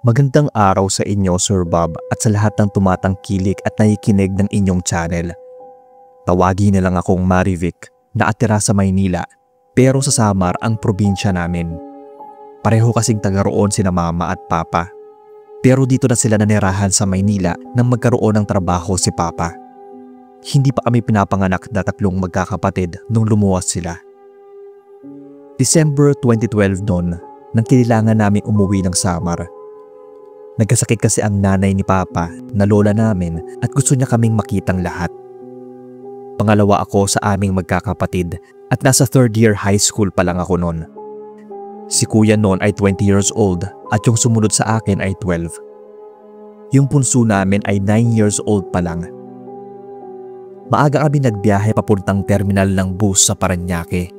Magandang araw sa inyo, Sir Bob, at sa lahat ng tumatangkilik at nakikinig ng inyong channel. Tawagin na lang akong Marivic na atira sa Maynila, pero sa Samar ang probinsya namin. Pareho kasing taga roon sina Mama at Papa. Pero dito na sila nanirahan sa Maynila nang magkaroon ng trabaho si Papa. Hindi pa kami pinapanganak na tatlong magkakapatid nung lumuwas sila. December 2012 noon, nang kailangan namin umuwi ng Samar. Nagkasakit kasi ang nanay ni Papa na lola namin at gusto niya kaming makitang lahat. Pangalawa ako sa aming magkakapatid at nasa third year high school pa lang ako noon. Si kuya noon ay 20 years old at yung sumunod sa akin ay 12. Yung punso namin ay 9 years old pa lang. Maaga kami nagbiyahe papuntang terminal ng bus sa Parañaque.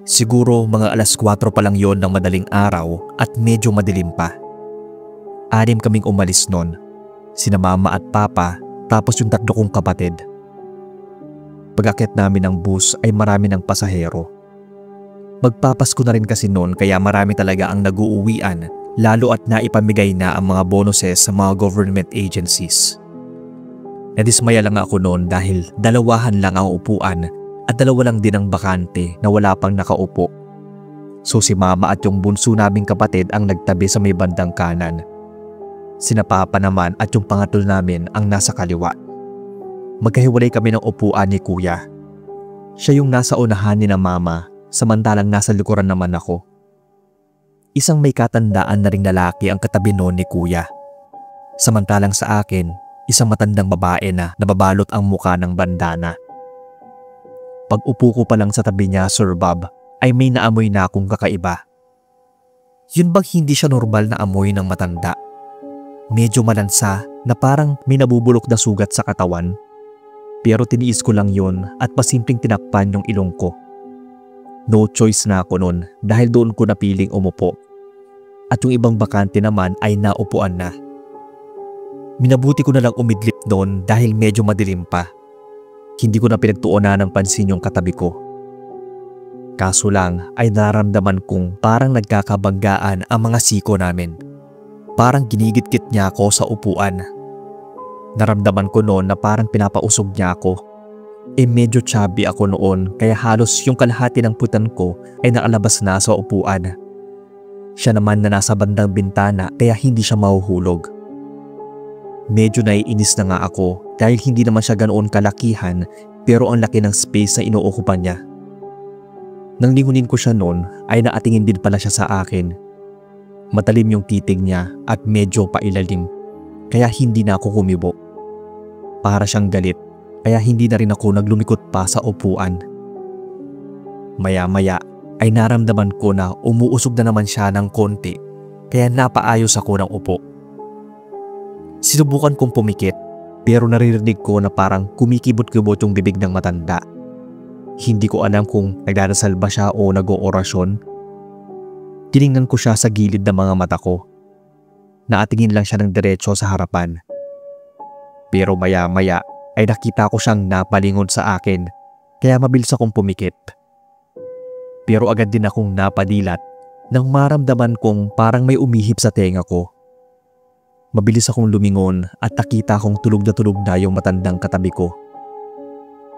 Siguro mga alas 4 pa lang yon ng madaling araw at medyo madilim pa. 6 kaming umalis noon, sina Mama at Papa tapos yung 3 kong kapatid. Pag-akyat namin ng bus ay marami ng pasahero. Magpapasko na rin kasi noon kaya marami talaga ang nag-uuwian lalo at naipamigay na ang mga bonuses sa mga government agencies. Nadismaya lang ako noon dahil 2 lang ang upuan at 2 lang din ang bakante na wala pang nakaupo. So si Mama at yung bunso naming kapatid ang nagtabi sa may bandang kanan. Sina Papa naman at yung pangatlo namin ang nasa kaliwa. Magkahiwalay kami ng upuan ni Kuya. Siya yung nasa unahan ni na Mama, samantalang nasa likuran naman ako. Isang may katandaan na ring lalaki ang katabi noon ni Kuya. Samantalang sa akin, isang matandang babae na nababalot ang muka ng bandana. Pag upo ko pa lang sa tabi niya, Sir Bob, ay may naamoy na akong kakaiba. Yun bang hindi siya normal na amoy ng matanda? Medyo malansa na parang may nabubulok na sugat sa katawan. Pero tiniis ko lang yun at pasimpleng tinakpan yung ilong ko. No choice na ako nun dahil doon ko napiling umupo. At yung ibang bakante naman ay naupuan na. Minabuti ko na lang umidlip doon dahil medyo madilim pa. Hindi ko na pinagtuunan ng pansin yung katabi ko. Kaso lang ay nararamdaman kong parang nagkakabanggaan ang mga siko namin. Parang ginigit-git niya ako sa upuan. Naramdaman ko noon na parang pinapausog niya ako. Medyo chubby ako noon kaya halos yung kalahati ng putan ko ay nakalabas na sa upuan. Siya naman na nasa bandang bintana kaya hindi siya mahuhulog. Medyo naiinis na nga ako dahil hindi naman siya ganoon kalakihan pero ang laki ng space na inuukupan niya. Nang lingunin ko siya noon ay naatingin din pala siya sa akin. Matalim yung titig niya at medyo pailalim kaya hindi na ako kumibo. Para siyang galit kaya hindi na rin ako naglumikot pa sa upuan. Maya-maya ay naramdaman ko na umuusog na naman siya ng konti kaya napaayos ako ng upo. Sinubukan kong pumikit pero naririnig ko na parang kumikibot-kibot yung bibig ng matanda. Hindi ko alam kung nagdarasal ba siya o nag-oorasyon. Tiningnan ko siya sa gilid ng mga mata ko. Naatingin lang siya ng diretso sa harapan. Pero maya-maya ay nakita ko siyang napalingon sa akin kaya mabilis akong pumikit. Pero agad din akong napadilat nang maramdaman kong parang may umihip sa tenga ko. Mabilis akong lumingon at nakita kong tulog na yung matandang katabi ko.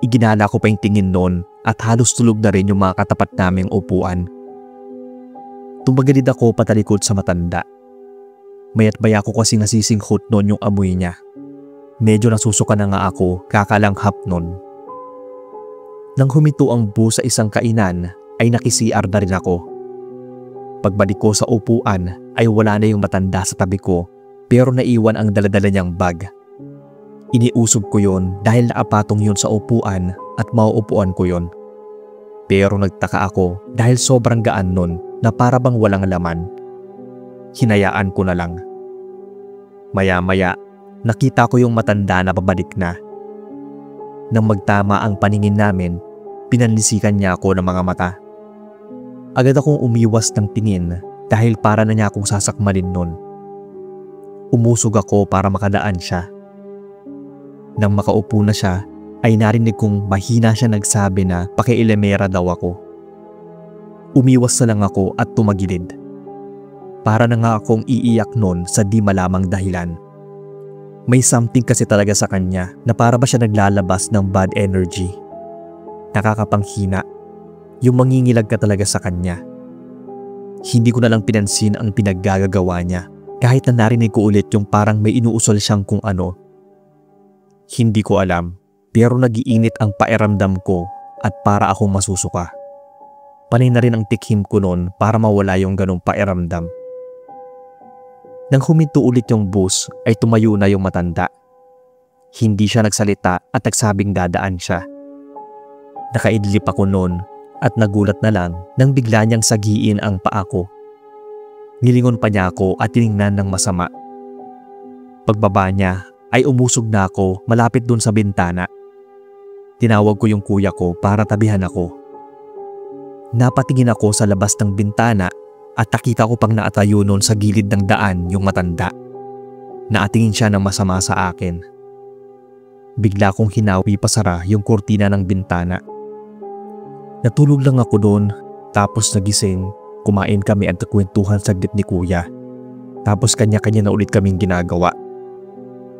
Iginala ko pa yung tingin noon at halos tulog na rin yung mga katapat naming upuan. Tumagalid ako patalikod sa matanda. Mayat-maya ko kasi nasisinghot noon yung amoy niya. Medyo nasusuka na nga ako kakalanghap noon. Nang huminto ang bus sa isang kainan ay naki-CR na rin ako. Pagbalik ko sa upuan ay wala na yung matanda sa tabi ko pero naiwan ang daladala niyang bag. Iniusog ko yon dahil nakapatong yun sa upuan at mauupuan ko yon. Pero nagtaka ako dahil sobrang gaan nun na para bang walang laman. Hinayaan ko na lang. Maya-maya, nakita ko yung matanda na pabalik na. Nang magtama ang paningin namin, pinanlisikan niya ako ng mga mata. Agad akong umiwas ng tingin dahil para na niya akong sasakmalin nun. Umusog ako para makadaan siya. Nang makaupo na siya, ay narinig kong mahina siya nagsabi na pakiilemera daw ako. Umiwas na lang ako at tumagilid. Para na nga akong iiyak nun sa di malamang dahilan. May something kasi talaga sa kanya na para ba siya naglalabas ng bad energy. Nakakapanghina. Yung mangingilag ka talaga sa kanya. Hindi ko na lang pinansin ang pinaggagawa niya kahit na narinig ko ulit yung parang may inuusol siyang kung ano. Hindi ko alam pero nagiinit ang pakiramdam ko at para akong masusuka. Panay na rin ang tikhim ko noon para mawala yung ganong pakiramdam. Nang huminto ulit yung bus ay tumayo na yung matanda. Hindi siya nagsalita at nagsabing dadaan siya. Nakaidlip ako noon at nagulat na lang nang bigla niyang sagiin ang paa ko. Nilingon pa niya ako at tiningnan ng masama. Pagbaba niya ay umusog na ako malapit dun sa bintana. Tinawag ko yung kuya ko para tabihan ako. Napatingin ako sa labas ng bintana at nakita ko pang naatayo noon sa gilid ng daan yung matanda. Naatingin siya ng masama sa akin. Bigla kong hinawi pasara yung kurtina ng bintana. Natulog lang ako doon tapos nagising, kumain kami at nagkwentuhan saglit ni kuya. Tapos kanya-kanya na ulit kaming ginagawa.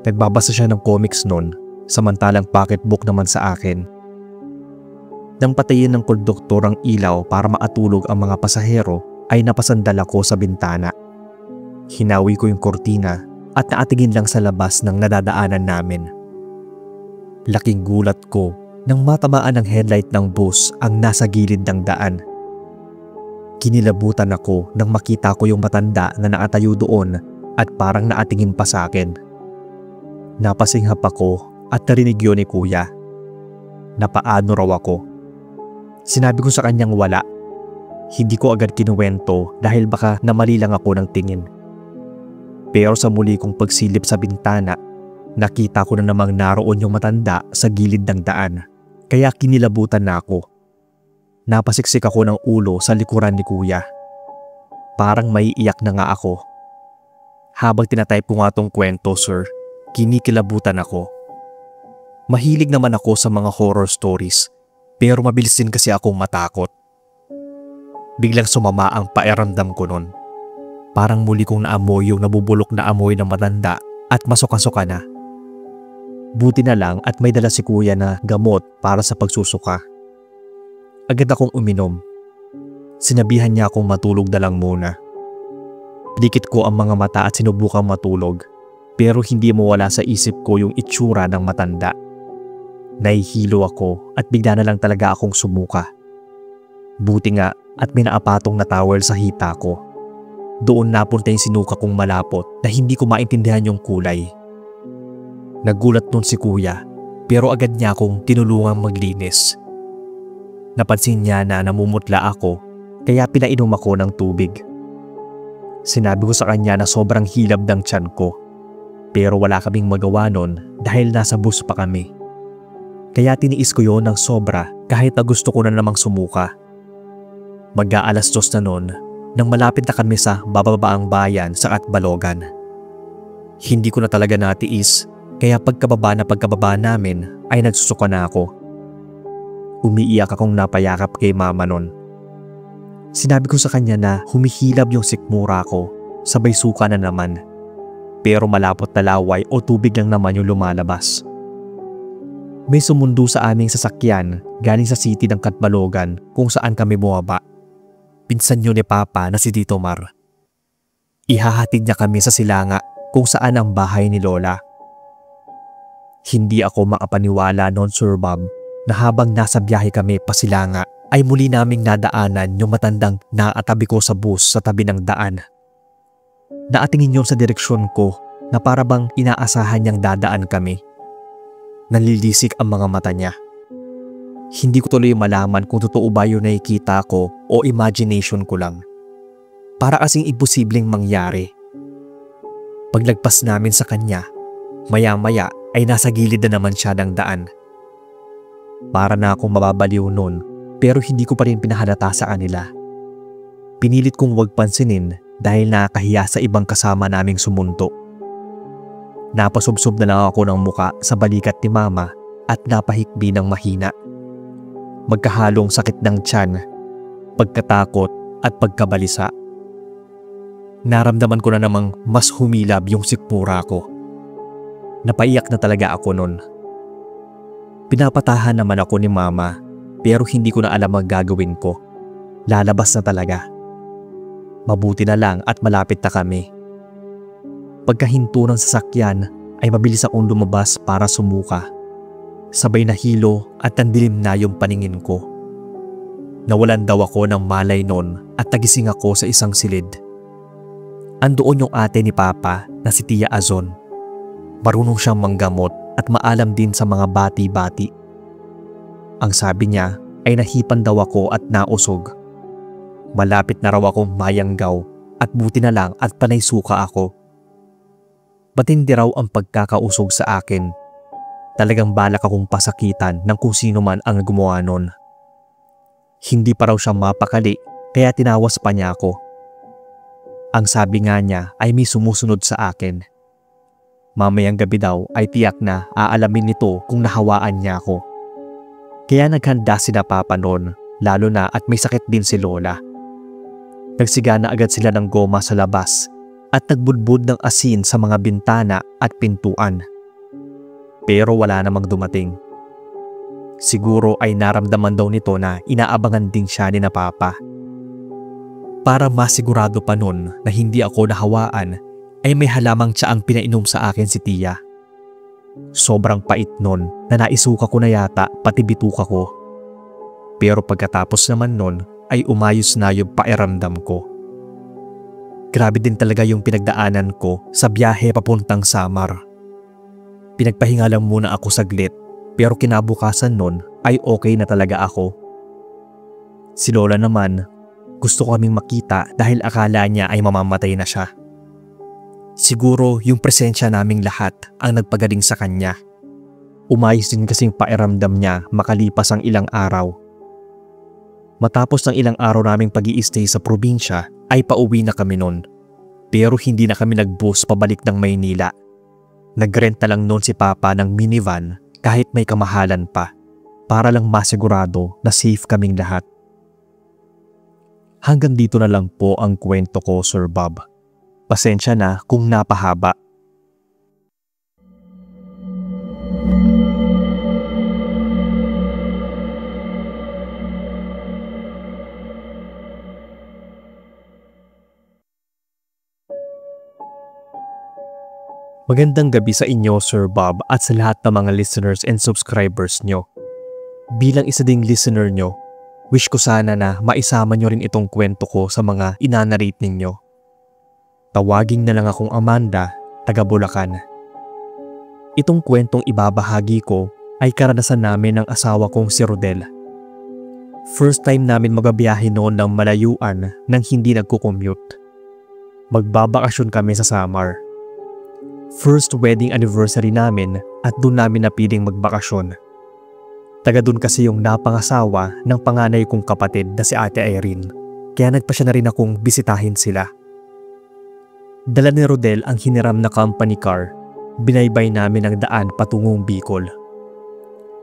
Nagbabasa siya ng comics noon, samantalang pocketbook naman sa akin. Nang patayin ng konduktor ang ilaw para maatulog ang mga pasahero, ay napasandal ako sa bintana. Hinawi ko yung kurtina at naatingin lang sa labas ng nadadaanan namin. Laking gulat ko nang matamaan ng headlight ng bus ang nasa gilid ng daan. Kinilabutan ako nang makita ko yung matanda na nakatayo doon at parang naatingin pa sa akin. Napasinghap ako at narinig yun ni kuya. Napaano raw ako. Sinabi ko sa kanyang wala. Hindi ko agad kinuwento dahil baka namali lang ako ng tingin. Pero sa muli kong pagsilip sa bintana, nakita ko na namang naroon yung matanda sa gilid ng daan. Kaya kinilabutan na ako. Napasiksik ako ng ulo sa likuran ni kuya. Parang maiiyak na nga ako. Habang tinatype ko nga tong kwento, sir, kinikilabutan ako. Mahilig naman ako sa mga horror stories, pero mabilis din kasi akong matakot. Biglang sumama ang pakiramdam ko nun. Parang muli kong naamoy yung nabubulok na amoy ng matanda at masuka-suka na. Buti na lang at may dala si kuya na gamot para sa pagsusuka. Agad akong uminom. Sinabihan niya akong matulog na lang muna. Dikit ko ang mga mata at sinubukang matulog, pero hindi mawala sa isip ko yung itsura ng matanda. Nahihilo ako at bigla na lang talaga akong sumuka. Buti nga at may naapatong na towel sa hita ko. Doon napunta yung sinuka kong malapot na hindi ko maintindihan yung kulay. Nagulat nun si kuya pero agad niya akong tinulungang maglinis. Napansin niya na namumutla ako kaya pinainom ako ng tubig. Sinabi ko sa kanya na sobrang hilab ng tiyan ko pero wala kaming magawa nun dahil nasa bus pa kami. Kaya tiniis ko yon ng sobra kahit na gusto ko na namang sumuka. Mag-aalas 2 na noon nang malapit na kami sa bababaang bayan sa Atbalogan. Hindi ko na talaga natiis kaya pagkababa namin ay nagsusuka na ako. Umiiyak akong napayakap kay mama noon. Sinabi ko sa kanya na humihilab yung sikmura ko, sabay suka na naman. Pero malapot na laway o tubig lang naman yung lumalabas. May sumundo sa aming sasakyan galing sa city ng Catbalogan kung saan kami bumaba. Pinsan yun ni Papa na si Tito Mar. Ihahatid niya kami sa Silanga kung saan ang bahay ni Lola. Hindi ako makapaniwala noon, Sir Bob, na habang nasa biyahe kami pa Silanga ay muli naming nadaanan yung matandang nakatabi ko sa bus sa tabi ng daan. Naatingin yun sa direksyon ko na para bang inaasahan niyang dadaan kami. Nalilisik ang mga mata niya. Hindi ko tuloy malaman kung totoo ba yung nakikita ko o imagination ko lang. Para kasing imposibleng mangyari. Paglagpas namin sa kanya, maya-maya ay nasa gilid na naman siya ng daan. Para na akong mababaliw nun pero hindi ko pa rin pinahalata sa kanila. Pinilit kong huwag pansinin dahil nakakahiya sa ibang kasama naming sumunto. Napasubsob na lang ako ng muka sa balikat ni Mama at napahikbi ng mahina. Magkahalong sakit ng tiyan, pagkatakot at pagkabalisa. naramdaman ko na namang mas humilab yung sikmura ko. Napaiyak na talaga ako nun. Pinapatahan naman ako ni mama pero hindi ko na alam ang gagawin ko. Lalabas na talaga. Mabuti na lang at malapit na kami. Pagkahinto ng sasakyan ay mabilis akong lumabas para sumuka. Sabay na hilo at nandilim na yung paningin ko. Nawalan daw ako ng malay nun at nagising ako sa isang silid. Andoon yung ate ni Papa na si Tia Azon. Marunong siyang manggamot at maalam din sa mga bati-bati. Ang sabi niya ay nahipan daw ako at nausog. Malapit na raw akong mayanggaw at buti na lang at panay suka ako. Matindi raw ang pagkakausog sa akin. Talagang balak akong pasakitan ng kung sino man ang gumawa nun. Hindi pa raw siya mapakali kaya tinawas pa niya ako. Ang sabi nga niya ay may sumusunod sa akin. Mamayang gabi daw ay tiyak na aalamin nito kung nahawaan niya ako. Kaya naghanda sila Papa noon, lalo na at may sakit din si Lola. Nagsiga na agad sila ng goma sa labas at nagbudbud ng asin sa mga bintana at pintuan. Pero wala namang dumating. Siguro ay naramdaman daw nito na inaabangan din siya ni na Papa. Para masigurado pa nun na hindi ako nahawaan, ay may halamang tsaang pinainom sa akin si Tia. Sobrang pait nun na naisuka ko na yata pati bituka ko. Pero pagkatapos naman nun ay umayos na yung pakiramdam ko. Grabe din talaga yung pinagdaanan ko sa biyahe papuntang Samar. Pinagpahinga lang muna ako saglit pero kinabukasan nun ay okay na talaga ako. Si Lola naman, gusto ko kaming makita dahil akala niya ay mamamatay na siya. Siguro yung presensya naming lahat ang nagpagaling sa kanya. Umayos din kasing pakiramdam niya makalipas ang ilang araw. Matapos ng ilang araw naming pag-i-stay sa probinsya ay pauwi na kami nun. Pero hindi na kami nag-bus pabalik ng Maynila. Nag-rent na lang noon si Papa ng minivan kahit may kamahalan pa para lang masigurado na safe kaming lahat. Hanggang dito na lang po ang kwento ko, Sir Bob. Pasensya na kung napahaba. Magandang gabi sa inyo, Sir Bob, at sa lahat ng mga listeners and subscribers nyo. Bilang isa ding listener nyo, wish ko sana na maisama nyo rin itong kwento ko sa mga inanarate ninyo. Tawagin na lang akong Amanda, taga Bulacan. Itong kwentong ibabahagi ko ay karanasan namin ng asawa kong si Rodel. First time namin magbabiyahe noon ng malayuan nang hindi nagko-commute. Magbabakasyon kami sa Samar. First wedding anniversary namin at doon namin napiling magbakasyon. Taga doon kasi yung napangasawa ng panganay kong kapatid na si Ate Irene, kaya nagpa siya na rin akong bisitahin sila. Dala ni Rodel ang hiniram na company car, binaybay namin ang daan patungong Bicol.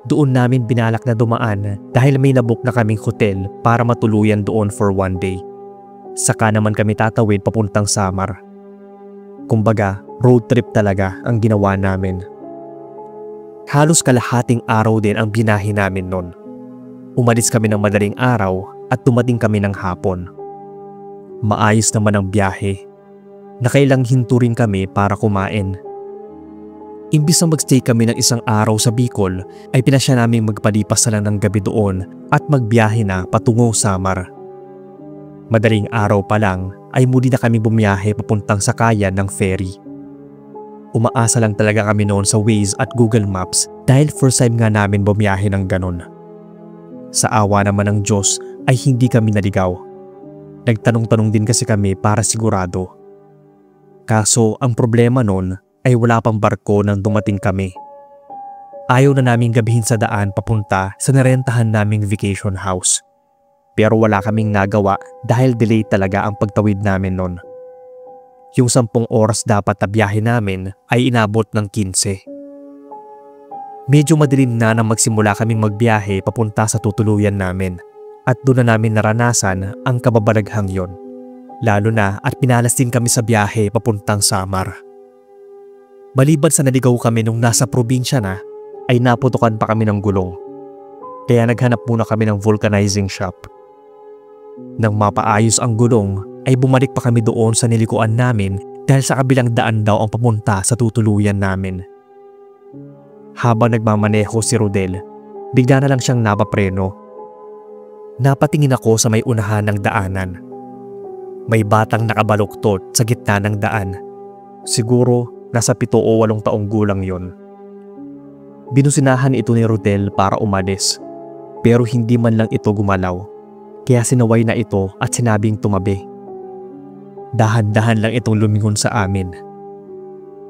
Doon namin binalak na dumaan dahil may nabook na kaming hotel para matuluyan doon for one day. Saka naman kami tatawid papuntang Samar. Kumbaga, road trip talaga ang ginawa namin. Halos kalahating araw din ang binahe namin noon. Umalis kami ng madaling araw at dumating kami ng hapon. Maayos naman ang biyahe. Nakailang hinto rin kami para kumain. Imbis na magstay kami ng isang araw sa Bicol, ay pinasya namin magpalipas na lang ng gabi doon at magbiyahe na patungo Samar. Madaling araw pa lang ay muli na kami bumiyahe papuntang sakayan ng ferry. Umaasa lang talaga kami noon sa Waze at Google Maps dahil first time nga namin bumiyahe ng ganon. Sa awa naman ng Diyos ay hindi kami naligaw. Nagtanong-tanong din kasi kami para sigurado. Kaso ang problema noon ay wala pang barko nang dumating kami. Ayaw na naming gabihin sa daan papunta sa narentahan naming vacation house. Pero wala kaming nagawa dahil delay talaga ang pagtawid namin noon. Yung 10 oras dapat na biyahe namin ay inabot ng 15. Medyo madilim na nang magsimula kaming magbiyahe papunta sa tutuluyan namin at doon na namin naranasan ang kababalaghang yon. lalo na at pinalas din kami sa biyahe papuntang Samar. Maliban sa naligaw kami nung nasa probinsya na, ay naputukan pa kami ng gulong. Kaya naghanap muna kami ng vulcanizing shop. Nang mapaayos ang gulong, ay bumalik pa kami doon sa nilikuan namin dahil sa kabilang daan daw ang papunta sa tutuluyan namin. Habang nagmamaneho si Rodel, bigla na lang siyang napapreno. Napatingin ako sa may unahan ng daanan. May batang nakabaluktot sa gitna ng daan. Siguro nasa 7 o 8 taong gulang yon. Binusinahan ito ni Rodel para umalis, pero hindi man lang ito gumalaw. Kaya sinaway na ito at sinabing tumabi. Dahan-dahan lang itong lumingon sa amin.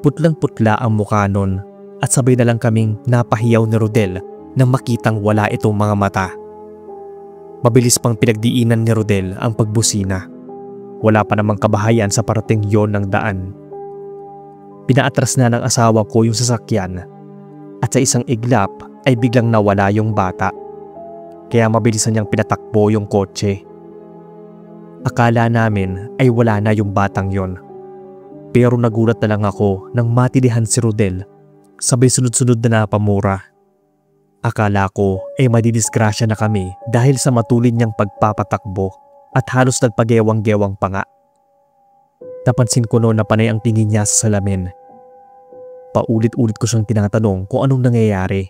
Putlang-putla ang mukha nun at sabay na lang kaming napahiyaw ni Rodel nang makitang wala itong mga mata. Mabilis pang pinagdiinan ni Rodel ang pagbusina. Wala pa namang kabahayan sa parating yon ng daan. Pinaatras na ng asawa ko yung sasakyan at sa isang iglap ay biglang nawala yung bata. Kaya mabilisan niyang pinatakbo yung kotse. Akala namin ay wala na yung batang yon. Pero nagulat na lang ako nang matilihan si Rodel sabay sunod-sunod na napamura. Akala ko ay madidisgrasya na kami dahil sa matulin niyang pagpapatakbo at halos nagpagewang-gewang pa nga. Napansin ko noon na panay ang tingin niya sa salamin. Paulit-ulit ko siyang tinatanong kung anong nangyayari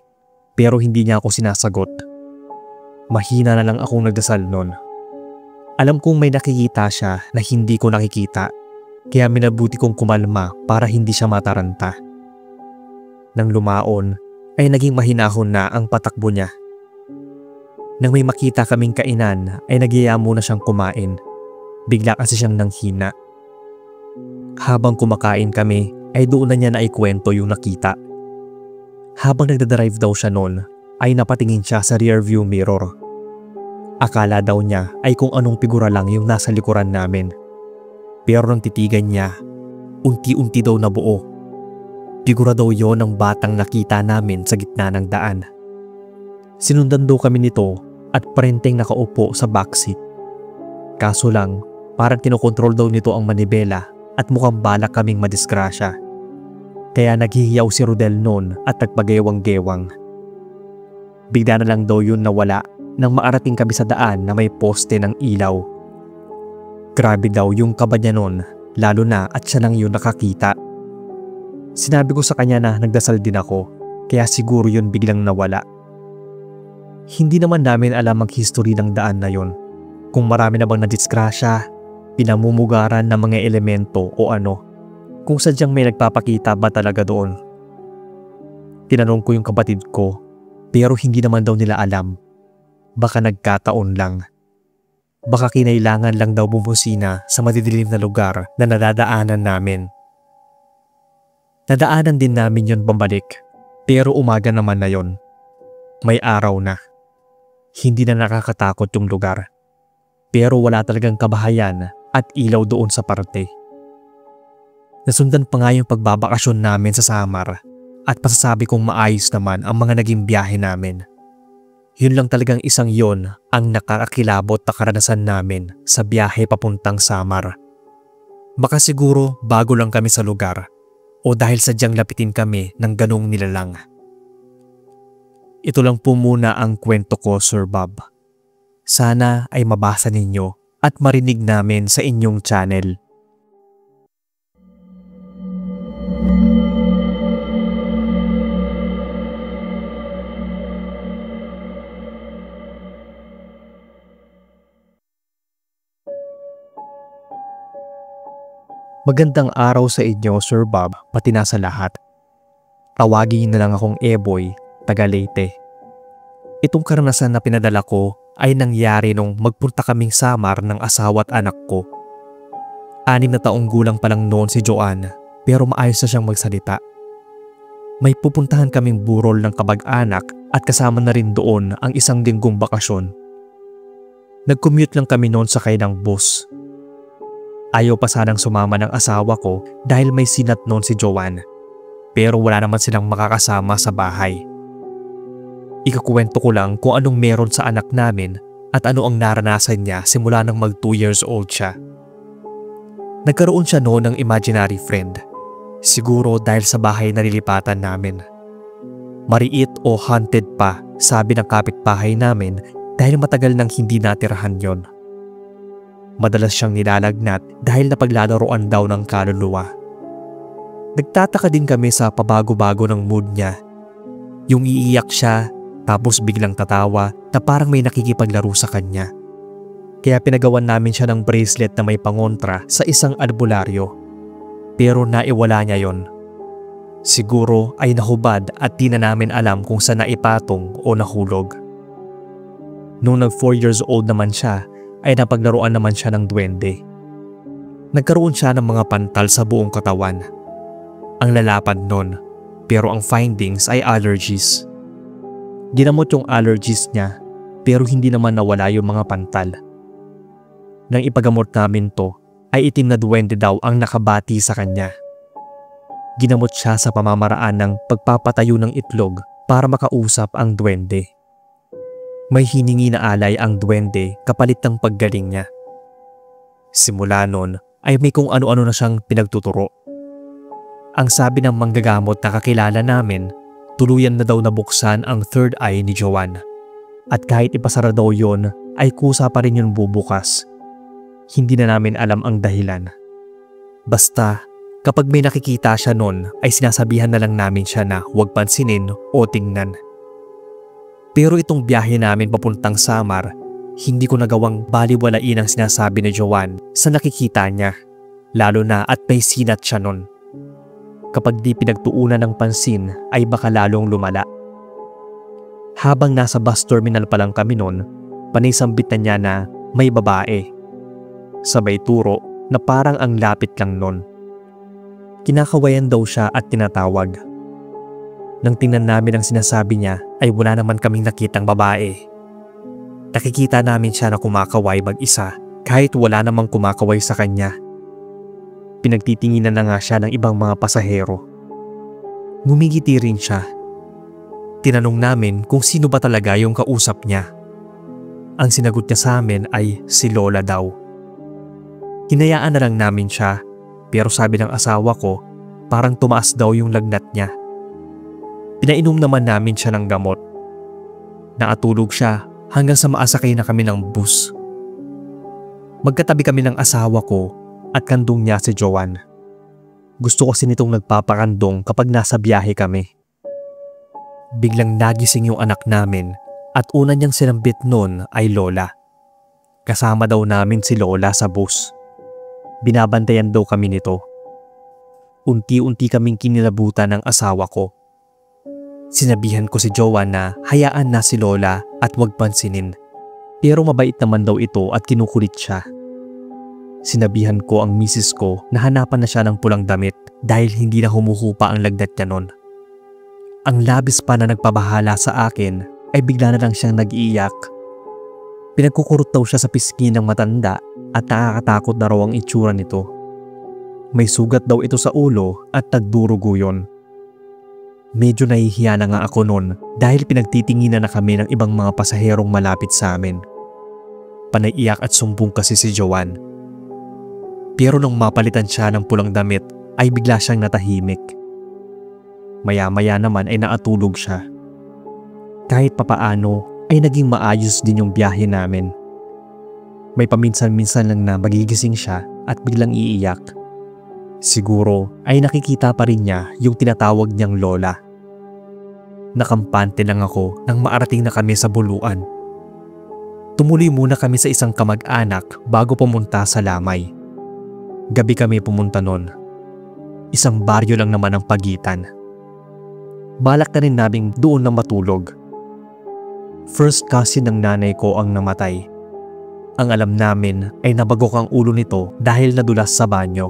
pero hindi niya ako sinasagot. Mahina na lang akong nagdasal noon. Alam kong may nakikita siya na hindi ko nakikita kaya minabuti kong kumalma para hindi siya mataranta. Nang lumaon ay naging mahinahon na ang patakbo niya. Nang may makita kaming kainan ay nagyaya muna siyang kumain. Bigla kasi siyang nanghina. Habang kumakain kami ay doon na niya naikwento yung nakita. Habang nagdadrive daw siya noon ay napatingin siya sa rearview mirror. Akala daw niya ay kung anong figura lang yung nasa likuran namin. Pero nang titigan niya, unti-unti daw nabuo. Figura daw yon ng batang nakita namin sa gitna ng daan. Sinundan daw kami nito at parenteng nakaupo sa backseat. Kaso lang, parang kinokontrol daw nito ang manibela at mukhang balak kaming madisgrasya. Kaya naghihiyaw si Rodel noon at nagpagewang-gewang. Bigla na lang daw yun nawala nang maarating kami sa daan na may poste ng ilaw. Grabe daw yung kaba niya noon, lalo na at siya lang yun nakakita. Sinabi ko sa kanya na nagdasal din ako, kaya siguro yun biglang nawala. Hindi naman namin alam ang history ng daan na yun. Kung marami na bang nadisgrasya, pinamumugaran ng mga elemento o ano. Kung sadyang may nagpapakita ba talaga doon. Tinanong ko yung kapatid ko, pero hindi naman daw nila alam. Baka nagkataon lang. Baka kinailangan lang daw bumusina sa madidilim na lugar na nadadaanan namin. Nadaanan din namin yon pambalik, pero umaga naman na yon. May araw na. Hindi na nakakatakot yung lugar. Pero wala talagang kabahayan at ilaw doon sa parte. Nasundan pa nga yung pagbabakasyon namin sa Samar at pasasabi kong maayos naman ang mga naging biyahe namin. Yun lang talagang isang yon ang nakakakilabot na karanasan namin sa biyahe papuntang Samar. Baka siguro bago lang kami sa lugar. O dahil sadyang lapitin kami ng ganong nilalang. Ito lang po muna ang kwento ko, Sir Bob. Sana ay mabasa ninyo at marinig namin sa inyong channel. Magandang araw sa inyo, Sir Bob, pati na sa lahat. Tawagin na lang akong Eboy, taga Leyte. Itong karanasan na pinadala ko ay nangyari nung magpunta kaming Samar ng asawa at anak ko. 6 na taong gulang pa lang noon si Joanne, pero maayos na siyang magsalita. May pupuntahan kaming burol ng kabag-anak at kasama na rin doon ang 1 linggong bakasyon. Nag-commute lang kami noon sakay ng bus. Ayaw pa sanang sumama ng asawa ko dahil may sinat noon si Joanne. Pero wala naman silang makakasama sa bahay. Ikakwento ko lang kung anong meron sa anak namin at ano ang naranasan niya simula nang mag 2 years old siya. Nagkaroon siya noon ng imaginary friend. Siguro dahil sa bahay na nilipatan namin. Mariit o haunted pa, sabi ng kapitbahay namin dahil matagal nang hindi natirahan yon. Madalas siyang nilalagnat dahil napaglalaroan daw ng kaluluwa. Nagtataka din kami sa pabago-bago ng mood niya. Yung iiyak siya tapos biglang tatawa na parang may nakikipaglaro sa kanya. Kaya pinagawan namin siya ng bracelet na may pangontra sa isang albularyo. Pero naiwala niya yon. Siguro ay nahubad at di na namin alam kung saan naipatong o nahulog. Noong nag 4 years old naman siya, ay napaglaruan naman siya ng duwende. Nagkaroon siya ng mga pantal sa buong katawan. Ang lalapad nun, pero ang findings ay allergies. Ginamot yung allergies niya, pero hindi naman nawala yung mga pantal. Nang ipagamot namin to, ay itim na duwende daw ang nakabati sa kanya. Ginamot siya sa pamamaraan ng pagpapatayo ng itlog para makausap ang duwende. May hiningi na alay ang duwende kapalit ng paggaling niya. Simula nun ay may kung ano-ano na siyang pinagtuturo. Ang sabi ng manggagamot na kakilala namin, tuluyan na daw nabuksan ang third eye ni Joanne. At kahit ipasara daw yon, ay kusa pa rin yun bubukas. Hindi na namin alam ang dahilan. Basta, kapag may nakikita siya nun, ay sinasabihan na lang namin siya na huwag pansinin o tingnan. Pero itong biyahe namin papuntang Samar, hindi ko nagawang baliwalain ang sinasabi ni Joanne sa nakikita niya, lalo na at may sinat siya nun. Kapag di pinagtuunan ng pansin ay baka lalong lumala. Habang nasa bus terminal pa lang kami nun, panisambit na niya na may babae. Sabay turo na parang ang lapit lang nun. Kinakawayan daw siya at tinatawag. Nang tingnan namin ang sinasabi niya ay wala naman kaming nakitang babae. Nakikita namin siya na kumakaway mag-isa kahit wala namang kumakaway sa kanya. Pinagtitinginan na nga siya ng ibang mga pasahero. Ngumigiti rin siya. Tinanong namin kung sino ba talaga yung kausap niya. Ang sinagot niya sa amin ay si Lola daw. Hinayaan na lang namin siya, pero sabi ng asawa ko parang tumaas daw yung lagnat niya. Pinainom naman namin siya ng gamot. Nakatulog siya hanggang sa maasakay na kami ng bus. Magkatabi kami ng asawa ko at kandong niya si Joanne. Gusto kasi nitong nagpapakandong kapag nasa biyahe kami. Biglang nagising yung anak namin at una niyang sinambit nun ay Lola. Kasama daw namin si Lola sa bus. Binabantayan daw kami nito. Unti-unti kaming kinilabutan ng asawa ko. Sinabihan ko si Joanne na hayaan na si Lola at huwag pansinin. Pero mabait naman daw ito at kinukulit siya. Sinabihan ko ang misis ko na hanapan na siya ng pulang damit dahil hindi na humuhupa ang lagnat niya nun. Ang labis pa na nagpabahala sa akin ay bigla na lang siyang nag-iiyak. Pinagkukurot daw siya sa pisngi ng matanda at nakakatakot na raw ang itsura nito. May sugat daw ito sa ulo at nagdurugo yun. Medyo nahihiya na nga ako nun dahil pinagtitinginan na kami ng ibang mga pasaherong malapit sa amin. Panaiyak at sumbong kasi si Joanne. Pero nung mapalitan siya ng pulang damit ay bigla siyang natahimik. Maya-maya naman ay nakatulog siya. Kahit papaano ay naging maayos din yung biyahe namin. May paminsan-minsan lang na magigising siya at biglang iiyak. Siguro ay nakikita pa rin niya yung tinatawag niyang Lola. Nakampante lang ako nang maarating na kami sa Buluan. Tumuloy muna kami sa isang kamag-anak bago pumunta sa Lamay. Gabi kami pumunta nun. Isang baryo lang naman ang pagitan. Balak na rin naming doon na matulog. First cousin ng nanay ko ang namatay. Ang alam namin ay nabagok ang ulo nito dahil nadulas sa banyo.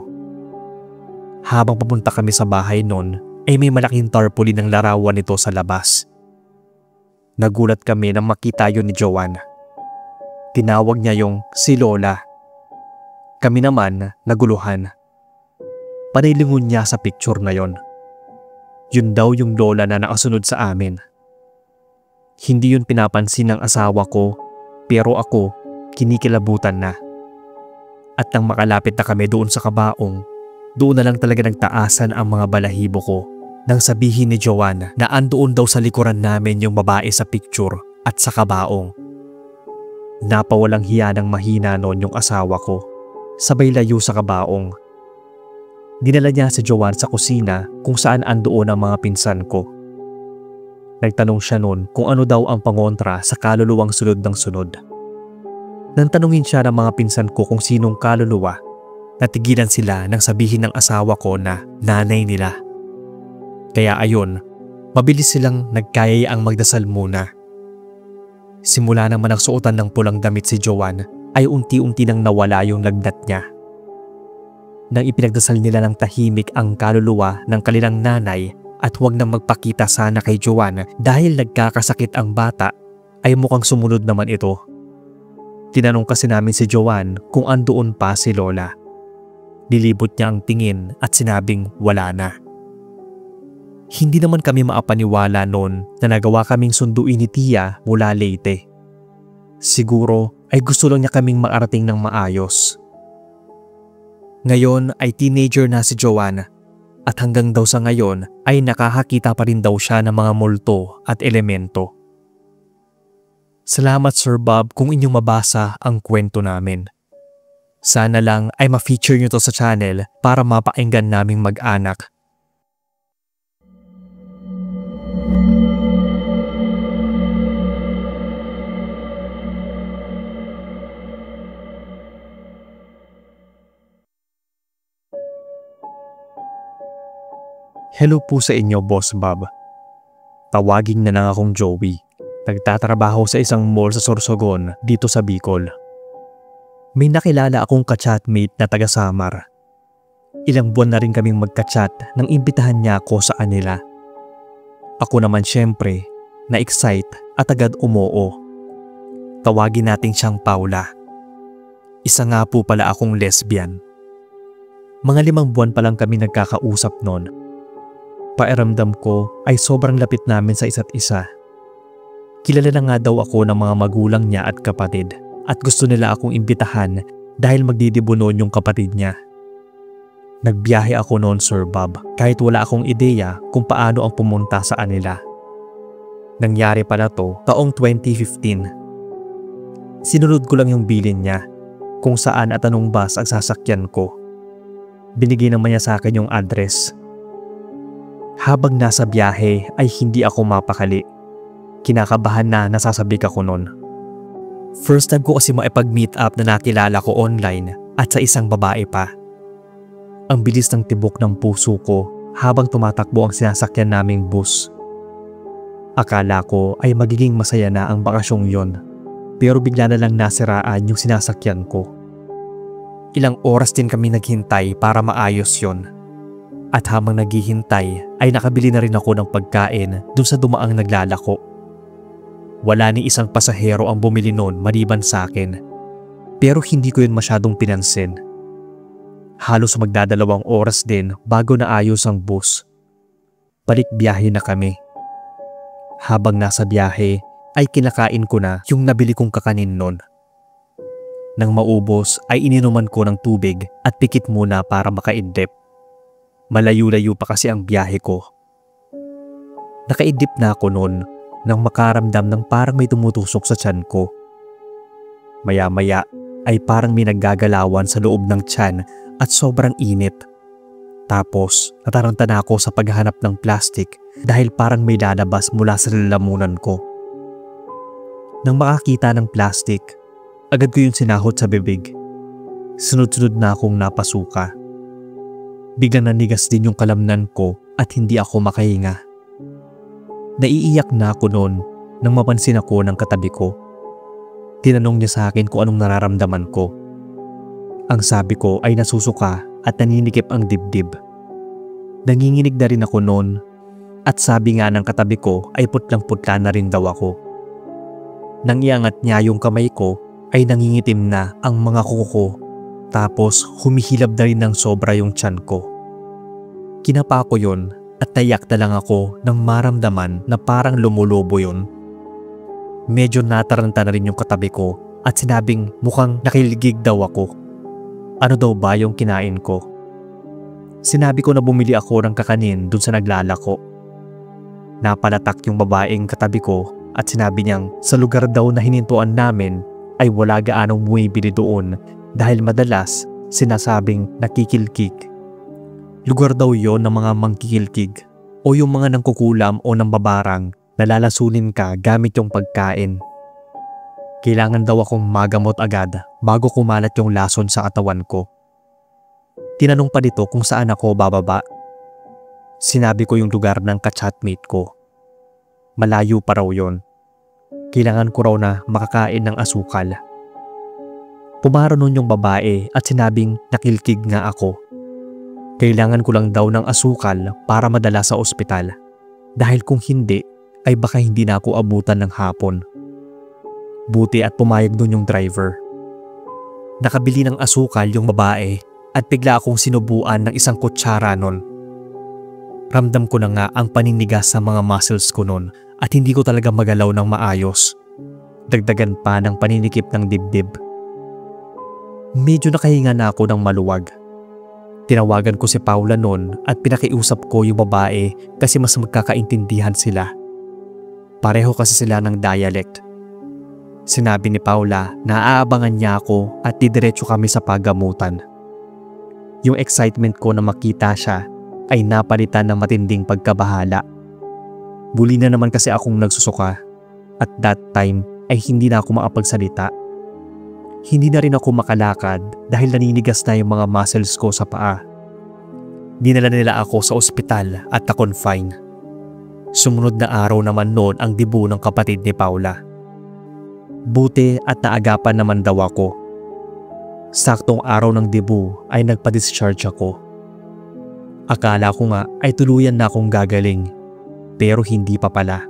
Habang papunta kami sa bahay nun, ay may malaking tarpaulin ng larawan nito sa labas. Nagulat kami nang makita yun ni Joanne. Tinawag niya yung si Lola. Kami naman naguluhan. Panilingon niya sa picture na yon. Yun daw yung Lola na nakasunod sa amin. Hindi yun pinapansin ng asawa ko, pero ako kinikilabutan na. At nang makalapit na kami doon sa kabaong, doon na lang talaga nagtaasan ang mga balahibo ko nang sabihin ni Joanne na andoon daw sa likuran namin yung babae sa picture at sa kabaong. Napawalang hiya ng mahina noon yung asawa ko, sabay layo sa kabaong. Dinala niya si Joanne sa kusina kung saan andoon ang mga pinsan ko. Nagtanong siya noon kung ano daw ang pangontra sa kaluluwang sunod ng sunod. Nang tanungin siya ng mga pinsan ko kung sinong kaluluwa, natigilan sila nang sabihin ng asawa ko na nanay nila. Kaya ayon, mabilis silang nagkayayaang magdasal muna. Simula naman ang suotan ng pulang damit si Joanne ay unti-unti nang nawala yung lagnat niya. Nang ipinagdasal nila ng tahimik ang kaluluwa ng kanilang nanay at huwag nang magpakita sana kay Joanne dahil nagkakasakit ang bata, ay mukhang sumunod naman ito. Tinanong kasi namin si Joanne kung andoon pa si Lola. Nilibot niya ang tingin at sinabing wala na. Hindi naman kami maapaniwala noon na nagawa kaming sunduin ni Tia mula Leyte. Siguro ay gusto lang niya kaming maarating ng maayos. Ngayon ay teenager na si Joanne at hanggang daw sa ngayon ay nakakakita pa rin daw siya ng mga multo at elemento. Salamat Sir Bob kung inyong mabasa ang kwento namin. Sana lang ay ma-feature nyo to sa channel para mapainggan naming mag-anak. Hello po sa inyo, Boss Bob. Tawagin na lang akong Joey. Nagtatrabaho sa isang mall sa Sorsogon dito sa Bicol. May nakilala akong ka-chatmate na taga Samar. Ilang buwan na rin kaming magka-chat nang imbitahan niya ako sa kanila. Ako naman syempre, na-excite at agad umoo. Tawagin natin siyang Paula. Isa nga po pala akong lesbian. Mga 5 buwan pa lang kami nagkakausap noon. Pakiramdam ko ay sobrang lapit namin sa isa't isa. Kilala na nga daw ako ng mga magulang niya at kapatid at gusto nila akong imbitahan dahil magdidibo noon yung kapatid niya. Nagbiyahe ako noon, Sir Bob, kahit wala akong ideya kung paano ang pumunta sa kanila. Nangyari pala to taong 2015. Sinunod ko lang yung bilin niya kung saan at anong bus ang sasakyan ko. Binigay naman niya sa akin yung address. Habang nasa biyahe ay hindi ako mapakali. Kinakabahan na nasasabik ako noon. First time ko kasi maipag-meet up na nakilala ko online at sa isang babae pa. Ang bilis ng tibok ng puso ko habang tumatakbo ang sinasakyan naming bus. Akala ko ay magiging masaya na ang bakasyong yon, pero bigla na lang nasiraan yung sinasakyan ko. Ilang oras din kami naghintay para maayos yon. At habang naghihintay ay nakabili na rin ako ng pagkain dun sa dumaang naglalako. Wala ni isang pasahero ang bumili noon maliban sa akin. Pero hindi ko yun masyadong pinansin. Halos magdadalawang oras din bago naayos ang bus. Balik biyahe na kami. Habang nasa biyahe ay kinakain ko na yung nabili kong kakanin noon. Nang maubos ay ininuman ko ng tubig at pikit muna para makaidlip. Malayo-layo pa kasi ang biyahe ko. Nakaidlip na ako noon nang makaramdam ng parang may tumutusok sa tiyan ko. Maya-maya ay parang may naggagalawan sa loob ng tiyan at sobrang init. Tapos nataranta na ako sa paghahanap ng plastic dahil parang may lalabas mula sa lalamunan ko. Nang makakita ng plastic, agad ko yung sinahot sa bibig. Sunod-sunod na akong napasuka. Biglang nanigas din yung kalamnan ko at hindi ako makahinga. Naiiyak na ako noon nang mapansin ako ng katabi ko. Tinanong niya sa akin kung anong nararamdaman ko. Ang sabi ko ay nasusuka at naninikip ang dibdib. Nanginginig na rin ako noon at sabi nga ng katabi ko ay putlang-putla na rin daw ako. Nang iangat niya yung kamay ko ay nangingitim na ang mga kuko ko. Tapos humihilab na rin ng sobra yung tiyan ko. Kinapa ko yun at naiyak na lang ako nang maramdaman na parang lumulobo yun. Medyo nataranta na rin yung katabi ko at sinabing mukhang nakiligig daw ako. ano daw ba yung kinain ko. Sinabi ko na bumili ako ng kakanin dun sa naglalako. Napalatak yung babaeng katabi ko at sinabi niyang sa lugar daw na hinintuan namin ay wala gaanong bumibili doon dahil madalas sinasabing nakikilkig. Lugar daw yon ng mga mangkikilkig o yung mga nangkukulam o nambabarang na lalasunin ka gamit yung pagkain. Kailangan daw akong magamot agad bago kumalat yung lason sa katawan ko. Tinanong pa nito kung saan ako bababa. Sinabi ko yung lugar ng ka-chatmate ko. Malayo pa raw yon. Kailangan ko raw na makakain ng asukal. Pumaro nun yung babae at sinabing nakilkig nga ako. Kailangan ko lang daw ng asukal para madala sa ospital. Dahil kung hindi, ay baka hindi na ako abutan ng hapon. Buti at pumayag dun yung driver. Nakabili ng asukal yung babae at bigla akong sinubuan ng isang kutsara nun. Ramdam ko na nga ang paninigas sa mga muscles ko nun at hindi ko talaga magalaw ng maayos. Dagdagan pa ng paninikip ng dibdib. Medyo nakahinga na ako ng maluwag. Tinawagan ko si Paula noon at pinakiusap ko yung babae kasi mas magkakaintindihan sila. Pareho kasi sila ng dialect. Sinabi ni Paula na aabangan niya ako at didiretso kami sa paggamutan. Yung excitement ko na makita siya ay napalitan ng matinding pagkabahala. Buli na naman kasi akong nagsusuka at that time ay hindi na ako makapagsalita. Hindi na rin ako makalakad dahil naninigas na yung mga muscles ko sa paa. Dinala nila ako sa ospital at na-confine. Sumunod na araw naman noon ang debut ng kapatid ni Paula. Buti at naagapan naman daw ako. Saktong araw ng debut ay nagpa-discharge ako. Akala ko nga ay tuluyan na akong gagaling, pero hindi pa pala.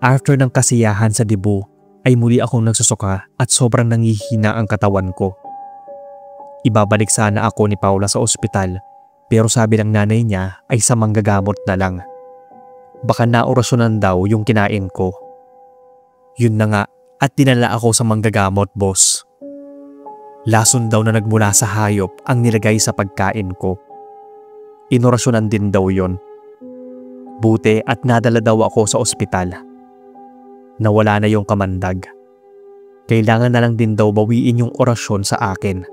After ng kasiyahan sa debut, ay muli akong nagsusuka at sobrang nangihina ang katawan ko. Ibabalik sana ako ni Paula sa ospital pero sabi ng nanay niya ay sa manggagamot na lang. Baka naorasyonan daw yung kinain ko. Yun na nga at dinala ako sa manggagamot, boss. Lason daw na nagmula sa hayop ang nilagay sa pagkain ko. Inorasyonan din daw yon. Buti at nadala daw ako sa ospital. Nawala na yung kamandag. Kailangan na lang din daw bawiin yung orasyon sa akin.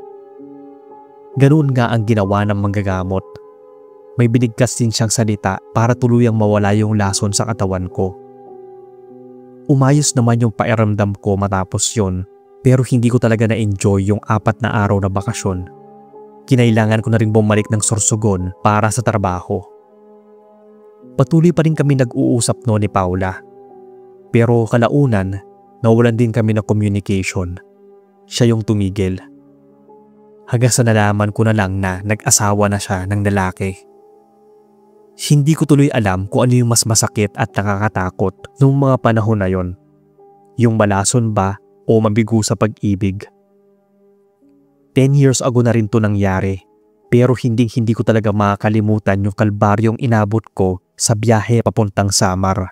Ganoon nga ang ginawa ng manggagamot. May binigkas din siyang salita para tuluyang mawala yung lason sa katawan ko. Umayos naman yung pakiramdam ko matapos yon, pero hindi ko talaga na-enjoy yung 4 na araw na bakasyon. Kinailangan ko na rin bumalik ng Sorsogon para sa trabaho. Patuloy pa rin kami nag-uusap no ni Paula. Pero kalaunan, nawalan din kami ng communication. Siya yung tumigil. Hanggang sa nalaman ko na lang na nag-asawa na siya ng lalaki. Hindi ko tuloy alam kung ano yung mas masakit at nakakatakot noong mga panahon na yon. Yung malason ba o mabigo sa pag-ibig. 10 years ago na rin to nangyari. Pero hindi ko talaga makakalimutan yung kalbaryong inabot ko sa biyahe papuntang Samar.